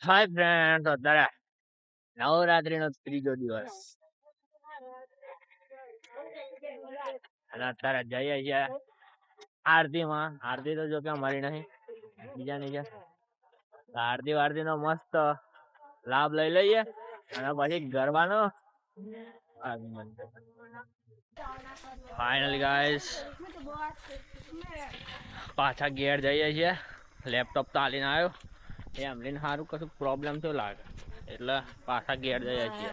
હાય friend, અત્યારે નવરાત્રીનો ત્રીજો દિવસ અને અત્યારે જઈએ છીએ આરતીમાં. આરતી તો જો કે અમારી નહીં, બીજાની છે. આરતી નો મસ્ત લાભ લઈ લઈએ અને પછી ગરબાનો આગમન. ફાઇનલી ગાઈસ પાછા ઘેર જઈએ છીએ. લેપટોપ તાલીને આવ્યો એમને સારું કશું પ્રોબ્લેમ થયો લાગે એટલે પાછા ઘેર જઈએ છીએ.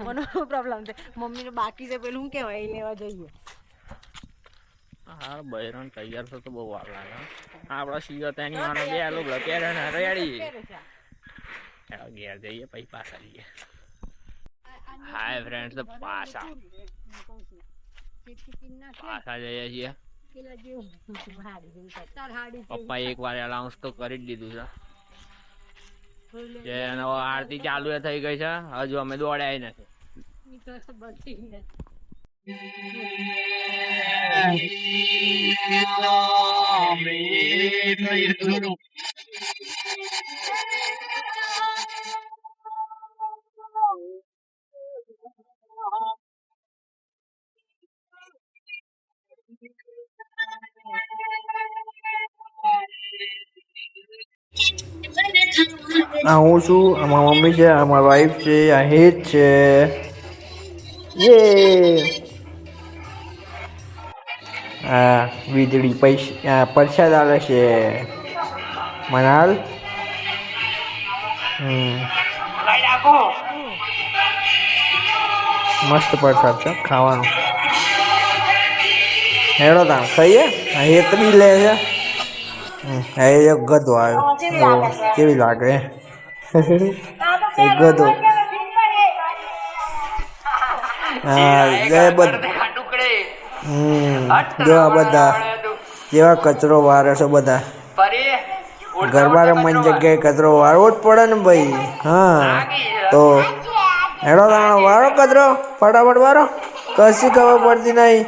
મને પ્રોબ્લેમ છે, મમ્મી ને બાકી છે પેલું શું કહેવાય લેવા જઈએ. હા બહેરણ તૈયાર થતો બહુ વાર લાગે. આપડે સીઓ તેની માનો બે લુગડો પહેરે ને રેડી ઘેર જઈએ પછી પાછા જઈએ. હાય ફ્રેન્ડ્સ, પાછા જઈએ છીએ. પપ્પા એક વાર એલાઉન્સ તો કરી જ દીધું છે કે આરતી ચાલુ થઈ ગઈ છે, હજુ અમે દોડ્યા નથી. હું છું, અમારા મમ્મી છે, અમારા વાઈફ છે, આ હેત છે. હા વીજળી પૈસા પ્રસાદ આવે છે મનાલ. મસ્ત પ્રસાદ છે ખાવાનું. હેડો તાણ ખાઈએ. હેત બી લે છે. એક ગધો આવ્યો, કેવી લાગે એક ગધો. જો આ બધા કેવા કચરો વારે છે બધા. ગરબા રમવાની જગ્યાએ કચરો વારવો જ પડે ને ભાઈ. હા તો હેડો વારો કચરો ફટાફટ વારો. કશી ખબર પડતી નહીં.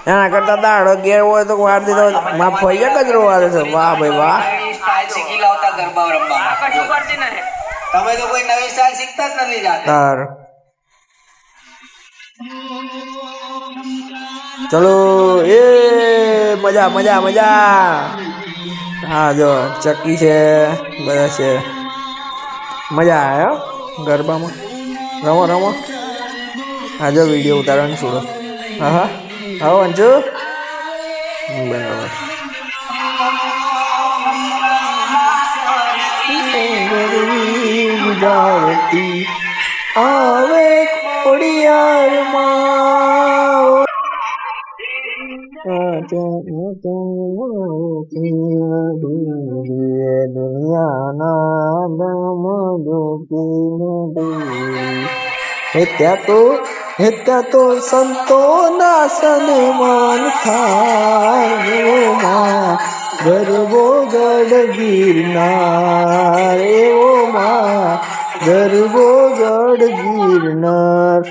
એના કરતા દાડો ઘેર હોય તો વાર દીધો માફ થઈ જાય. કચરો વારે છે. વાહ ભાઈ વાહ. તમે તો કોઈ નવી સ્ટાઇલ શીખતા જ નથી જાતે. ચલો એ મજા મજા મજા. હા જો ચક્કી છે, બધા છે. મજા આવે ગરબામાં. રમો રમો. હા જો વિડીયો ઉતારવાનું છોડો. હા હા આવો અંજુ. બરાબર. ગુજરાતી આવે ખોડિયારમાં. ત્યાં તો સંતો ના સન્માન થાય. ગરબો ગઢ ગિરનાર એવો માં. ગરબો ગઢ ગિરનાર.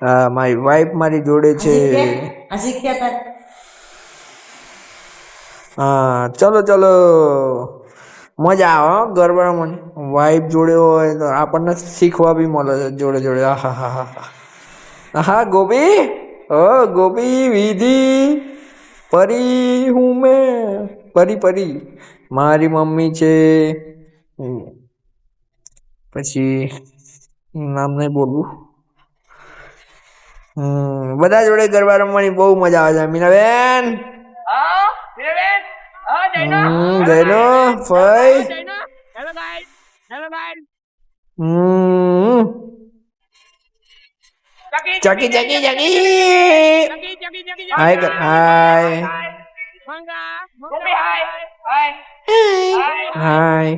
હા મારી વાઈફ મારી જોડે છે. હા ચલો ચલો મજા આવે ગરબામાં. વાઈફ જોડે હોય તો આપણને શીખવા બી મળે છે જોડે જોડે. હા હા હા હા હા. ગોપી ઓ ગોપી વિધિ પરી હું મેં પરી પરી મારી મમ્મી છે. પછી નામ નહીં બોલવું. બધા જોડે ગરબા રમવાની બહુ મજા આવે છે. મીનાબેન જયનો ફઈ. ચકી ચકી ચકી. હાય હાય હાય.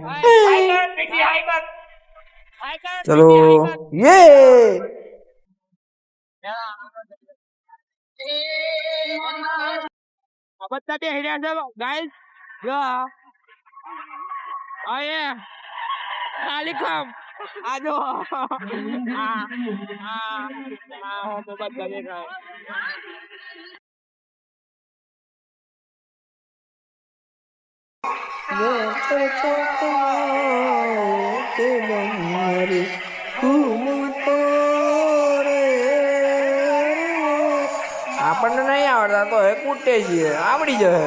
ચલો યે. બધા બે હેડ્યા છે ગાઈસ. જો આયે ખાલી કામ આજો. આ આ આ બધા દેખાય. આપણને નહીં આવડતા તો હે કૂટે છીએ, આવડી જશે,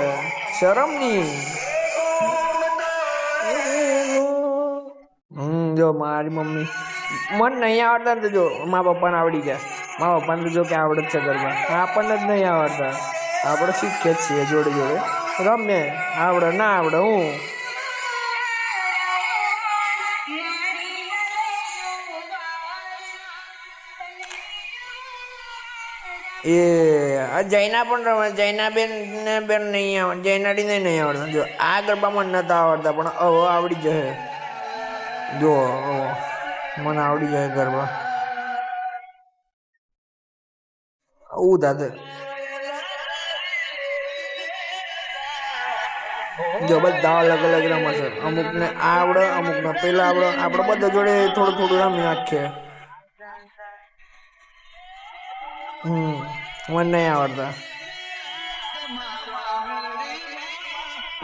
શરમ ની. જો મારી મમ્મી મને નહીં આવડતા ને તો જો મારા પપ્પાને આવડી ગયા. મારા પપ્પાને તો જો કે આવડે જ છે ગરબા, આપણને જ નહીં આવડતા. આપણે શીખીએ જ છીએ જોડે જોડે રમે, આવડે ના આવડે હું. એ આ જૈના પણ રમે, જૈના બેન ને બેન નહીં આવડે, જૈનાડી ને નહીં આવડતા. જો આ ગરબા મને નતા આવડતા પણ હવે આવડી જશે. જો મને આવડી જાય ગરબા. દાદા જો બધા અલગ અલગ રમે છે. અમુક ને આવડે, અમુક ને પેલા આવડે. આપણે બધા જોડે થોડું થોડું રમી નાખીએ. મને નહીં આવડતા.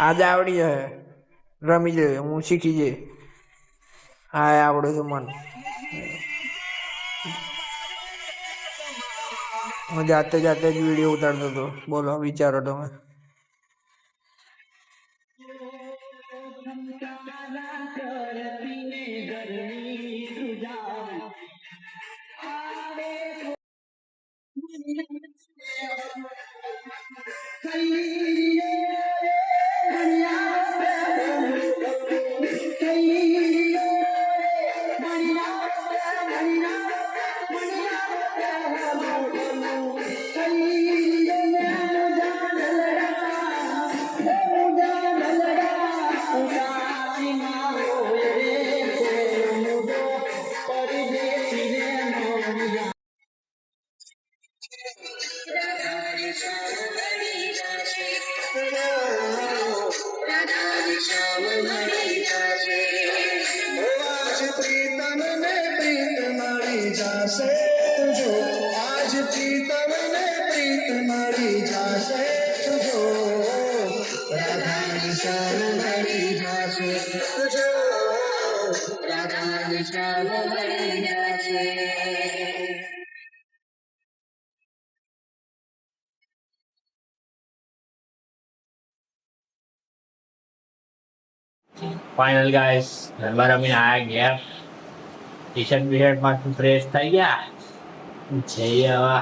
આજે આવડી જાય, રમી જાય, હું શીખી જઈ. હા આવડે છે મને. હું જાતે જાતે જ વિડીયો ઉતારતો હતો. બોલો વિચારો તમે. ફાઇનલ ગાઈસ, ગરબા રમીને આયા ઘેર. ટી શર્ટ બીશર્ટ માં ફ્રેશ થઈ ગયા. જઈએ હવે